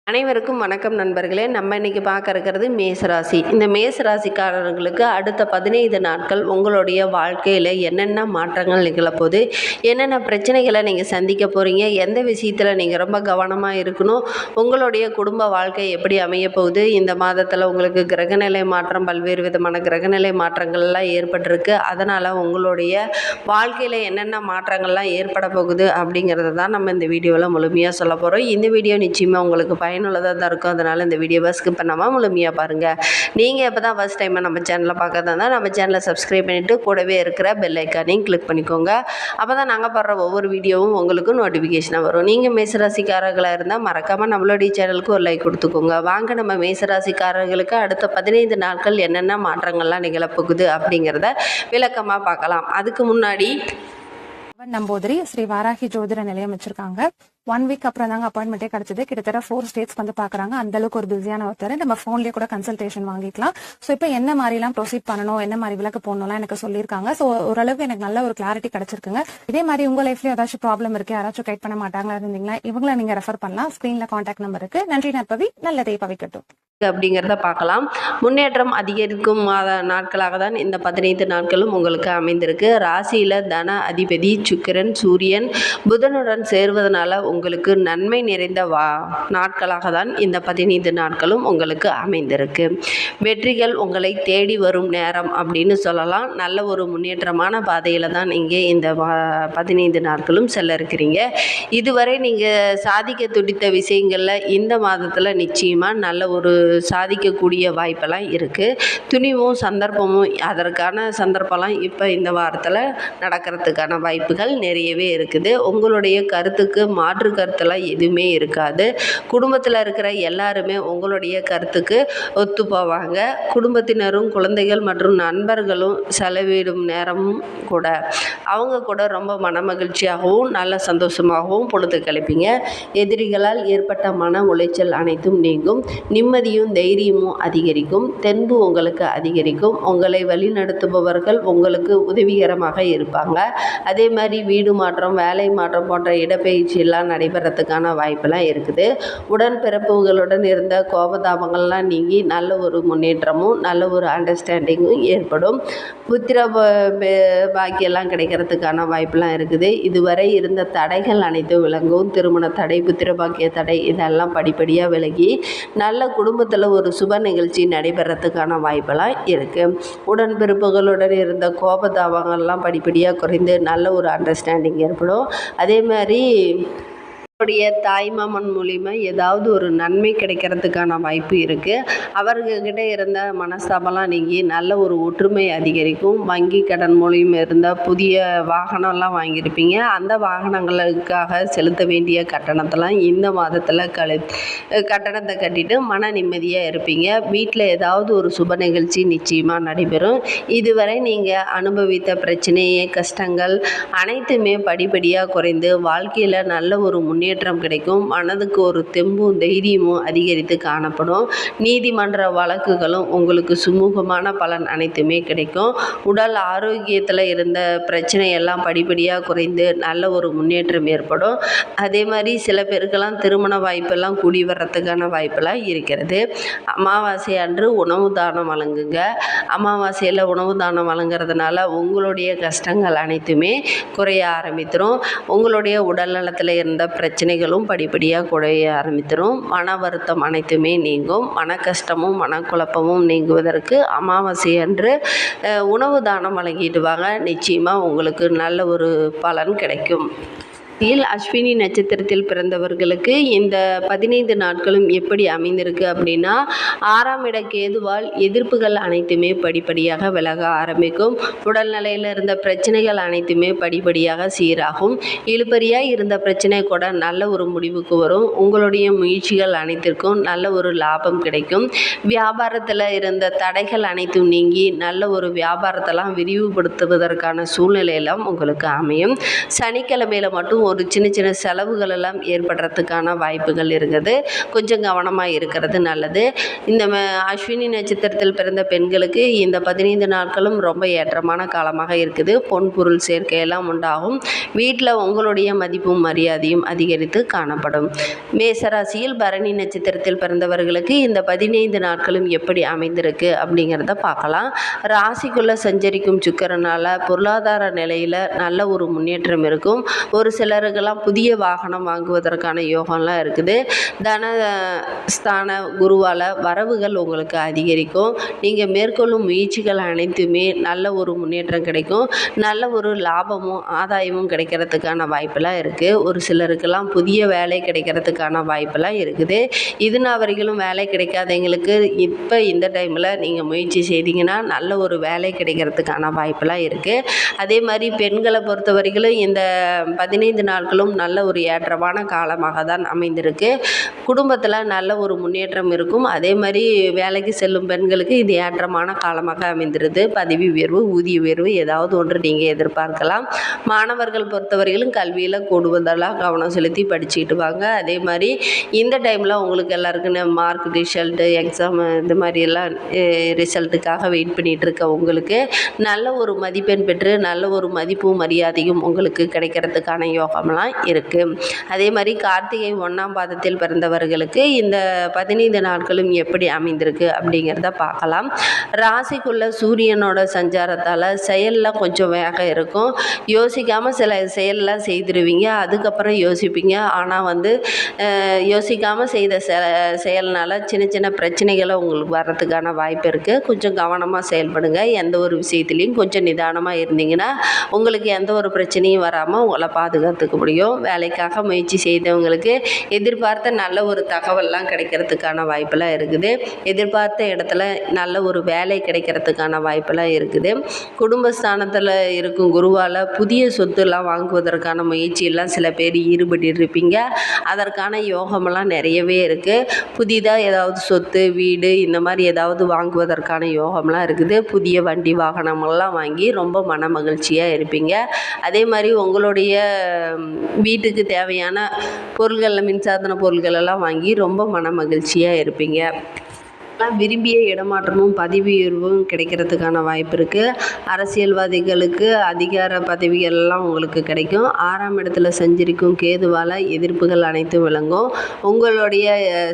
அனைவருக்கும் வணக்கம் நண்பர்களே. நம்ம இன்னைக்கு பார்க்க இருக்கிறது மேசராசி. இந்த மேசராசிக்காரர்களுக்கு அடுத்த 15 நாட்கள் உங்களுடைய வாழ்க்கையில் என்னென்ன மாற்றங்கள் நிகழப்போகுது, என்னென்ன பிரச்சனைகளை நீங்கள் சந்திக்க போகிறீங்க, எந்த விஷயத்தில் நீங்கள் ரொம்ப கவனமாக இருக்கணும், உங்களுடைய குடும்ப வாழ்க்கை எப்படி அமைய போகுது, இந்த மாதத்தில் உங்களுக்கு கிரகநிலை மாற்றம், பல்வேறு விதமான கிரகநிலை மாற்றங்கள்லாம் ஏற்பட்டிருக்கு. அதனால் உங்களுடைய வாழ்க்கையில் என்னென்ன மாற்றங்கள்லாம் ஏற்பட போகுது அப்படிங்கிறத தான் நம்ம இந்த வீடியோவில் முழுமையாக சொல்ல போகிறோம். இந்த வீடியோ நிச்சயமாக உங்களுக்கு பயனுள்ளதாக தான் இருக்கும். அதனால் இந்த வீடியோவை ஸ்கிப் பண்ணாமல் முழுமையாக பாருங்கள். நீங்கள் இப்போ தான் ஃபஸ்ட் டைம் நம்ம சேனலை பார்க்கறதா இருந்தால் நம்ம சேனலை சப்ஸ்கிரைப் பண்ணிவிட்டு கூடவே இருக்கிற பெல் ஐக்கானையும் கிளிக் பண்ணிக்கோங்க. அப்போ தான் நாங்கள் போடுற ஒவ்வொரு வீடியோவும் உங்களுக்கு நோட்டிஃபிகேஷனாக வரும். நீங்கள் மேசராசிக்காரர்களாக இருந்தால் மறக்காமல் நம்மளுடைய சேனலுக்கு ஒரு லைக் கொடுத்துக்கோங்க. வாங்க நம்ம மேசராசிக்காரர்களுக்கு அடுத்த 15 நாட்கள் என்னென்ன மாற்றங்கள்லாம் நிகழப்போகுது அப்படிங்கிறத விளக்கமாக பார்க்கலாம். அதுக்கு முன்னாடி நம்போதரி ஸ்ரீ வாராகி ஜோதிட நிலையம் வச்சிருக்காங்க. 1 வீக் அப்புறம் தாங்க அப்பாயின்மெண்ட்டே கிடைச்சது. கிட்டத்தட்ட 4 ஸ்டேட்ஸ் வந்து பாக்குறாங்க. அந்த அளவுக்கு ஒரு பிஸியான ஒருத்தர். நம்ம போன்லயே கூட கன்சல்டேஷன் வாங்கிக்கலாம். ஸோ இப்போ என்ன மாதிரி எல்லாம் ப்ரொசீட் பண்ணணும், என்ன மாதிரி விளக்கு போடணும்லாம் எனக்கு சொல்லியிருக்காங்க. ஸோ ஓரளவுக்கு எனக்கு நல்ல ஒரு கிளாரிட்டி கிடைச்சிருக்குங்க. இதே மாதிரி உங்க லைஃப்ல ஏதாச்சும் ப்ராப்ளம் இருக்கு, யாராச்சும் கைட் பண்ண மாட்டாங்களா இருந்தீங்களா, இவங்களை நீங்க ரெஃபர் பண்ணலாம். ஸ்கிரீன்ல கான்டாக்ட் நம்பர் இருக்கு. நன்றி நற்பவி, நல்லதை பவிக்கட்டும் அப்படிங்கிறத பார்க்கலாம். முன்னேற்றம் அதிகரிக்கும் நாட்களாக தான் இந்த 15 நாட்களும் உங்களுக்கு அமைந்திருக்கு. ராசியில் தன அதிபதி சுக்கிரன், சூரியன், புதனுடன் சேர்வதனால உங்களுக்கு நன்மை நிறைந்த நாட்களாக தான் இந்த 15 நாட்களும் உங்களுக்கு அமைந்திருக்கு. வெற்றிகள் உங்களை தேடி வரும் நேரம் அப்படின்னு சொல்லலாம். நல்ல ஒரு முன்னேற்றமான பாதையில் தான் இங்கே இந்த 15 நாட்களும் செல்ல இருக்கிறீங்க. இதுவரை நீங்கள் சாதிக்க துடித்த விஷயங்களில் இந்த மாதத்தில் நிச்சயமாக நல்ல ஒரு சாதிக்கக்கூடிய வாய்ப்பெல்லாம் இருக்குது. துணிவும் சந்தர்ப்பமும் அதற்கான சந்தர்ப்பம்லாம் இப்போ இந்த வாரத்தில் நடக்கிறதுக்கான வாய்ப்புகள் நிறையவே இருக்குது. உங்களுடைய கருத்துக்கு மாற்று கருத்தெல்லாம் எதுவுமே இருக்காது. குடும்பத்தில் இருக்கிற எல்லாருமே உங்களுடைய கருத்துக்கு ஒத்து போவாங்க. குடும்பத்தினரும் குழந்தைகள் மற்றும் நண்பர்களும் செலவிடும் நேரமும் கூட அவங்க கூட ரொம்ப மனமகிழ்ச்சியாகவும் நல்ல சந்தோஷமாகவும் பொழுது கழிப்பீங்க. எதிரிகளால் ஏற்பட்ட மன உளைச்சல் அனைத்தும் நீங்கும். நிம்மதியும் தைரியமும் அதிகரிக்கும். தென்பு உங்களுக்கு அதிகரிக்கும். உங்களை வழிநடத்துபவர்கள் உங்களுக்கு உதவிகரமாக இருப்பாங்க. அதே மாதிரி வீடு மாற்றம், வேலை மாற்றம் போன்ற இடப்பெயர்ச்சி எல்லாம் நடைபெறத்துக்கான வாய்ப்பெல்லாம் இருக்குது. உடன்பிறப்புகளுடன் இருந்த கோபதாபங்கள்லாம் நீங்கி நல்ல ஒரு முன்னேற்றமும் நல்ல ஒரு அண்டர்ஸ்டாண்டிங்கும் ஏற்படும். புத்திர பாக்கியெல்லாம் கிடைக்கிறதுக்கான வாய்ப்பெல்லாம் இருக்குது. இதுவரை இருந்த தடைகள் அனைத்தும் விலகும். திருமண தடை, புத்திர பாக்கிய தடை இதெல்லாம் படிப்படியாக விலகி நல்ல குடும்பத்தில் ஒரு சுப நிகழ்ச்சி நடைபெறத்துக்கான வாய்ப்பெல்லாம் இருக்குது. உடன்பிறப்புகளுடன் இருந்த கோபதாபங்கள்லாம் படிப்படியாக குறைந்து நல்ல ஒரு அண்டர்ஸ்டாண்டிங் ஏற்படும். அதே மாதிரி அவருடைய தாய்மாமன் மூலிமா ஏதாவது ஒரு நன்மை கிடைக்கிறதுக்கான வாய்ப்பு இருக்குது. அவர்கிட்ட இருந்த மனஸ்தாபம்லாம் நீங்கி நல்ல ஒரு ஒற்றுமை அதிகரிக்கும். வங்கி கடன் மூலியமாக இருந்த புதிய வாகனம்லாம் வாங்கியிருப்பீங்க. அந்த வாகனங்களுக்காக செலுத்த வேண்டிய கட்டணத்தெல்லாம் இந்த மாதத்தில் கட்டணத்தை கட்டிட்டு மன நிம்மதியாக இருப்பீங்க. வீட்டில் ஏதாவது ஒரு சுப நிகழ்ச்சி நிச்சயமாக நடைபெறும். இதுவரை நீங்கள் அனுபவித்த பிரச்சனையே கஷ்டங்கள் அனைத்துமே படிப்படியாக குறைந்து வாழ்க்கையில் நல்ல ஒரு முன்னேற்றம் கிடைக்கும். மனதுக்கு ஒரு தெம்பும் தைரியமும் அதிகரித்து காணப்படும். நீதிமன்ற வழக்குகளும் உங்களுக்கு சுமூகமான பலன் அனைத்துமே கிடைக்கும். உடல் ஆரோக்கியத்தில் இருந்த பிரச்சனையெல்லாம் படிப்படியாக குறைந்து நல்ல ஒரு முன்னேற்றம் ஏற்படும். அதே மாதிரி சில பேருக்கெல்லாம் திருமண வாய்ப்பெல்லாம் கூடி வர்றதுக்கான வாய்ப்பெல்லாம் இருக்கிறது. அமாவாசை அன்று உணவு தானம் வழங்குங்க. அமாவாசையில் உணவு தானம் வழங்குறதுனால உங்களுடைய கஷ்டங்கள் அனைத்துமே குறைய ஆரம்பித்திரும். உங்களுடைய உடல் நலத்தில் இருந்த பிரச்சனைகளும் படிப்படியாக குறைய ஆரம்பித்திரும். மன வருத்தம் அனைத்துமே நீங்கும். மன கஷ்டமும் மனக்குழப்பமும் நீங்குவதற்கு அமாவாசை அன்று உணவு தானம் வழங்கிட்டு வாங்க. நிச்சயமாக உங்களுக்கு நல்ல ஒரு பலன் கிடைக்கும். அஸ்வினி நட்சத்திரத்தில் பிறந்தவர்களுக்கு இந்த 15 நாட்களும் எப்படி அமைந்திருக்கு அப்படின்னா, 6ஆம் இட கேதுவால் எதிர்ப்புகள் அனைத்துமே படிப்படியாக விலக ஆரம்பிக்கும். உடல்நிலையில் இருந்த பிரச்சனைகள் அனைத்துமே படிப்படியாக சீராகும். இழுபறியாக இருந்த பிரச்சனை கூட நல்ல ஒரு முடிவுக்கு வரும். உங்களுடைய முயற்சிகள் அனைத்திற்கும் நல்ல ஒரு லாபம் கிடைக்கும். வியாபாரத்தில் இருந்த தடைகள் அனைத்தும் நீங்கி நல்ல ஒரு வியாபாரத்தெல்லாம் விரிவுபடுத்துவதற்கான சூழ்நிலையெல்லாம் உங்களுக்கு அமையும். சனிக்கிழமையில் மட்டும் ஒரு சின்ன சின்ன செலவுகள் எல்லாம் ஏற்படுறதுக்கான வாய்ப்புகள் இருக்குது. கொஞ்சம் கவனமாக இருக்கிறது நல்லது. இந்த அஸ்வினி நட்சத்திரத்தில் பிறந்த பெண்களுக்கு இந்த 15 நாட்களும் ரொம்ப ஏற்றமான காலமாக இருக்குது. பொன் பொருள் சேர்க்கையெல்லாம் உண்டாகும். வீட்டில் உங்களுடைய மதிப்பும் மரியாதையும் அதிகரித்து காணப்படும். மேசராசியில் பரணி நட்சத்திரத்தில் பிறந்தவர்களுக்கு இந்த 15 நாட்களும் எப்படி அமைந்திருக்கு அப்படிங்கிறத பார்க்கலாம். ராசிக்குள்ளே சஞ்சரிக்கும் சுக்கிரனால் பொருளாதார நிலையில் நல்ல ஒரு முன்னேற்றம் இருக்கும். ஒரு சிலருக்கெல்லாம் புதிய வாகனம் வாங்குவதற்கான யோகம்லாம் இருக்குது. தனஸ்தான குருவால் வரவுகள் உங்களுக்கு அதிகரிக்கும். நீங்கள் மேற்கொள்ளும் முயற்சிகள் அனைத்துமே நல்ல ஒரு முன்னேற்றம் கிடைக்கும். நல்ல ஒரு லாபமும் ஆதாயமும் கிடைக்கிறதுக்கான வாய்ப்பெல்லாம் இருக்குது. ஒரு சிலருக்கெல்லாம் புதிய வேலை கிடைக்கிறதுக்கான வாய்ப்பெல்லாம் இருக்குது. இதுநாள் வரைக்கும் வேலை கிடைக்காதவங்களுக்கு இப்போ இந்த டைமில் நீங்கள் முயற்சி செய்தீங்கன்னா நல்ல ஒரு வேலை கிடைக்கிறதுக்கான வாய்ப்பெல்லாம் இருக்குது. அதே மாதிரி பெண்களை பொறுத்த வரைக்கும் இந்த 15 நாட்களும் நல்ல ஒரு ஏற்றமான காலமாக தான் அமைந்திருக்கு. குடும்பத்தில் நல்ல ஒரு முன்னேற்றம் இருக்கும். அதே மாதிரி வேலைக்கு செல்லும் பெண்களுக்கு இது ஏற்றமான காலமாக அமைந்திருது. பதவி உயர்வு, ஊதிய உயர்வு ஏதாவது ஒன்று நீங்கள் எதிர்பார்க்கலாம். மாணவர்கள் பொறுத்தவரையிலும் கல்வியில் கூடுவதெல்லாம் கவனம் செலுத்தி படிச்சுக்கிட்டு வாங்க. அதே மாதிரி இந்த டைமில் உங்களுக்கு எல்லாருக்கும் மார்க் ரிசல்ட்டு எக்ஸாம் இந்த மாதிரியெல்லாம் ரிசல்ட்டுக்காக வெயிட் பண்ணிகிட்டு இருக்க உங்களுக்கு நல்ல ஒரு மதிப்பெண் பெற்று நல்ல ஒரு மதிப்பும் மரியாதையும் உங்களுக்கு கிடைக்கிறதுக்கான யோகம்லாம் இருக்குது. அதே மாதிரி கார்த்திகை 1ஆம் பாதத்தில் பிறந்தவர்களுக்கு இந்த 15 நாட்களும் எப்படி அமைந்திருக்கு அப்படிங்கிறத பார்க்கலாம். ராசிக்குள்ள சூரியனோட சஞ்சாரத்தால் செயலில் கொஞ்சம் வேகம் இருக்கும். யோசிக்காமல் சில செயலெலாம் செய்திருவீங்க. அதுக்கப்புறம் யோசிப்பீங்க. ஆனால் யோசிக்காமல் செய்த செயல்னால் சின்ன சின்ன பிரச்சனைகளை உங்களுக்கு வர்றதுக்கான வாய்ப்பு இருக்குது. கொஞ்சம் கவனமாக செயல்படுங்க. எந்த ஒரு விஷயத்துலையும் கொஞ்சம் நிதானமாக இருந்தீங்கன்னா உங்களுக்கு எந்த ஒரு பிரச்சனையும் வராமல் உங்களை பாதுகாத்துக்க முடியும். வேலைக்காக முயற்சி செய்தவங்களுக்கு எதிர்பார்த்த நல்ல ஒரு தகவல்லாம் கிடைக்கிறதுக்கான வாய்ப்பெல்லாம் இருக்குது. எதிர்பார்த்த இடத்துல நல்ல ஒரு வேலை கிடைக்கிறதுக்கான வாய்ப்பெல்லாம் இருக்குது. குடும்பஸ்தானத்தில் இருக்கும் குருவால் புதிய சொத்துலாம் வாங்குவதற்கான முயற்சியெல்லாம் சில பேர் ஈடுபட்டு இருப்பீங்க. அதற்கான யோகமெல்லாம் நிறையவே இருக்குது. புதிதாக ஏதாவது சொத்து, வீடு இந்த மாதிரி ஏதாவது வாங்குவதற்கான யோகம்லாம் இருக்குது. புதிய வண்டி வாகனமெல்லாம் வாங்கி ரொம்ப மன மகிழ்ச்சியாக இருப்பீங்க. அதே மாதிரி உங்களுடைய வீட்டுக்கு தேவையான பொருள்கள், மின்சாதன பொருள்கள் எல்லாம் வாங்கி ரொம்ப மன மகிழ்ச்சியாக இருப்பீங்க. விரும்பிய இடமாற்றமும் பதவி உயர்வும் கிடைக்கிறதுக்கான வாய்ப்பு இருக்குது. அரசியல்வாதிகளுக்கு அதிகார பதவிகள்லாம் உங்களுக்கு கிடைக்கும். 6ஆம் இடத்துல சஞ்சரிக்கும் கேதுவால் எதிர்ப்புகள் அனைத்தும் விளங்கும். உங்களுடைய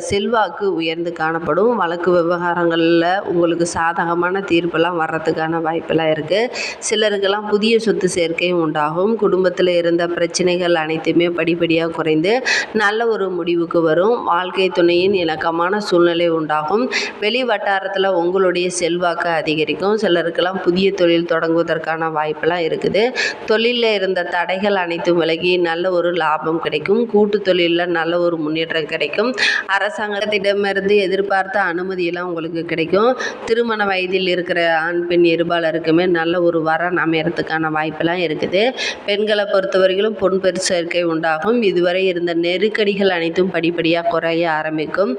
செல்வாக்கு உயர்ந்து காணப்படும். வழக்கு விவகாரங்களில் உங்களுக்கு சாதகமான தீர்ப்பெல்லாம் வர்றதுக்கான வாய்ப்பெல்லாம் இருக்குது. சிலருக்கெல்லாம் புதிய சொத்து சேர்க்கையும் உண்டாகும். குடும்பத்தில் இருந்த பிரச்சனைகள் அனைத்துமே படிப்படியாக குறைந்து நல்ல ஒரு முடிவுக்கு வரும். வாழ்க்கை துணையின் இணக்கமான சூழ்நிலை உண்டாகும். வெளி வட்டாரத்தில் உங்களுடைய செல்வாக்கு அதிகரிக்கும். சிலருக்கெல்லாம் புதிய தொழில் தொடங்குவதற்கான வாய்ப்பெல்லாம் இருக்குது. தொழிலில் இருந்த தடைகள் அனைத்தும் விலகி நல்ல ஒரு லாபம் கிடைக்கும். கூட்டு தொழிலில் நல்ல ஒரு முன்னேற்றம் கிடைக்கும். அரசாங்கத்திடமிருந்து எதிர்பார்த்த அனுமதியெல்லாம் உங்களுக்கு கிடைக்கும். திருமண வயதில் இருக்கிற ஆண் பெண் இருபாலருக்குமே நல்ல ஒரு வரன் அமையறதுக்கான வாய்ப்பெல்லாம் இருக்குது. பெண்களை பொறுத்தவரையிலும் பொன் சேர்க்கை உண்டாகும். இதுவரை இருந்த நெருக்கடிகள் அனைத்தும் படிப்படியாக குறைய ஆரம்பிக்கும்.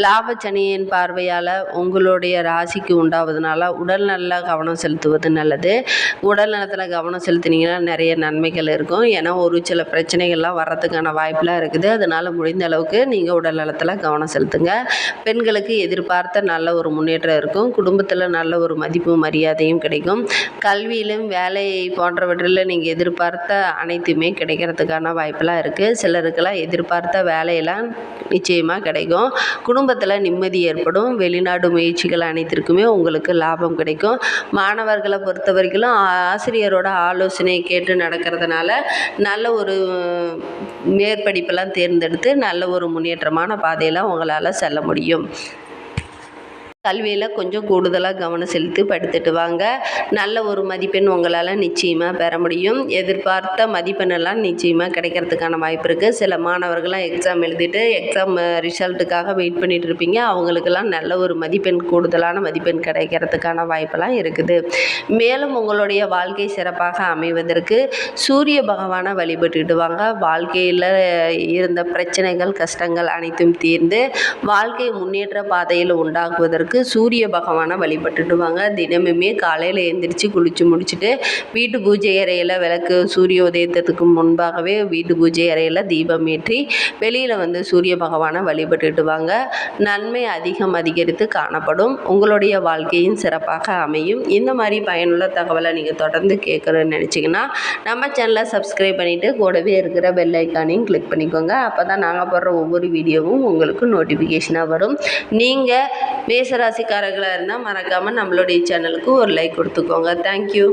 லாபச்சனியின் பார்வையால் உங்களுடைய ராசிக்கு உண்டாவதுனால உடல் நல்ல கவனம் செலுத்துவது நல்லது. உடல் நலத்தில் கவனம் செலுத்தினீங்கன்னா நிறைய நன்மைகள் இருக்கும். ஏன்னா ஒரு சில பிரச்சனைகள்லாம் வர்றதுக்கான வாய்ப்பெலாம் இருக்குது. அதனால் முடிந்த அளவுக்கு நீங்கள் உடல் நலத்தில் கவனம் செலுத்துங்க. பெண்களுக்கு எதிர்பார்த்த நல்ல ஒரு முன்னேற்றம் இருக்கும். குடும்பத்தில் நல்ல ஒரு மதிப்பும் மரியாதையும் கிடைக்கும். கல்வியிலும் வேலை போன்றவற்றில் நீங்கள் எதிர்பார்த்த அனைத்துமே கிடைக்கிறதுக்கான வாய்ப்பெலாம் இருக்குது. சிலருக்கெல்லாம் எதிர்பார்த்த வேலையெல்லாம் நிச்சயமாக கிடைக்கும். குடும்பத்தில் நிம்மதி ஏற்படும். வெளிநாடு முயற்சிகள் அனைத்திற்குமே உங்களுக்கு லாபம் கிடைக்கும். மாணவர்களை பொறுத்த வரைக்கும் ஆசிரியரோட ஆலோசனை கேட்டு நடக்கிறதுனால நல்ல ஒரு மேற்படிப்பெல்லாம் தேர்ந்தெடுத்து நல்ல ஒரு முன்னேற்றமான பாதையில் உங்களால் செல்ல முடியும். கல்வியில் கொஞ்சம் கூடுதலாக கவனம் செலுத்தி படித்துட்டு வாங்க. நல்ல ஒரு மதிப்பெண் உங்களால் நிச்சயமாக பெற முடியும். எதிர்பார்த்த மதிப்பெண்ணெல்லாம் நிச்சயமாக கிடைக்கிறதுக்கான வாய்ப்பு இருக்குது. சில மாணவர்கள்லாம் எக்ஸாம் எழுதிட்டு எக்ஸாம் ரிசல்ட்டுக்காக வெயிட் பண்ணிகிட்டு இருப்பீங்க. அவங்களுக்கெல்லாம் நல்ல ஒரு மதிப்பெண், கூடுதலான மதிப்பெண் கிடைக்கிறதுக்கான வாய்ப்பெல்லாம் இருக்குது. மேலும் உங்களுடைய வாழ்க்கை சிறப்பாக அமைவதற்கு சூரிய பகவானை வழிபட்டுட்டு வாங்க. வாழ்க்கையில் இருந்த பிரச்சனைகள், கஷ்டங்கள் அனைத்தும் தீர்ந்து வாழ்க்கை முன்னேற்ற பாதையில் உண்டாக்குவதற்கு நாளுக்கு சூரிய பகவானை வழிபட்டுட்டு வாங்க. தினமுமே காலையில் எழுந்திரிச்சு குளித்து முடிச்சுட்டு வீட்டு பூஜை அறையில் விளக்கு சூரிய உதயத்துக்கு முன்பாகவே வீட்டு பூஜை அறையில் தீபம் ஏற்றி வெளியில் வந்து சூரிய பகவானை வழிபட்டுட்டு வாங்க. நன்மை அதிகரித்து காணப்படும். உங்களுடைய வாழ்க்கையும் சிறப்பாக அமையும். இந்த மாதிரி பயனுள்ள தகவலை நீங்கள் தொடர்ந்து கேட்கணும்னு நினச்சிங்கன்னா நம்ம சேனலை சப்ஸ்கிரைப் பண்ணிவிட்டு கூடவே இருக்கிற பெல் ஐக்கானையும் கிளிக் பண்ணிக்கோங்க. அப்போ தான் நாங்கள் போடுற ஒவ்வொரு வீடியோவும் உங்களுக்கு நோட்டிஃபிகேஷனாக வரும். நீங்கள் மேசராசிக்காரர்களாக இருந்தால் மறக்காமல் நம்மளுடைய சேனலுக்கு ஒரு லைக் கொடுத்துக்கோங்க. தேங்க்யூ.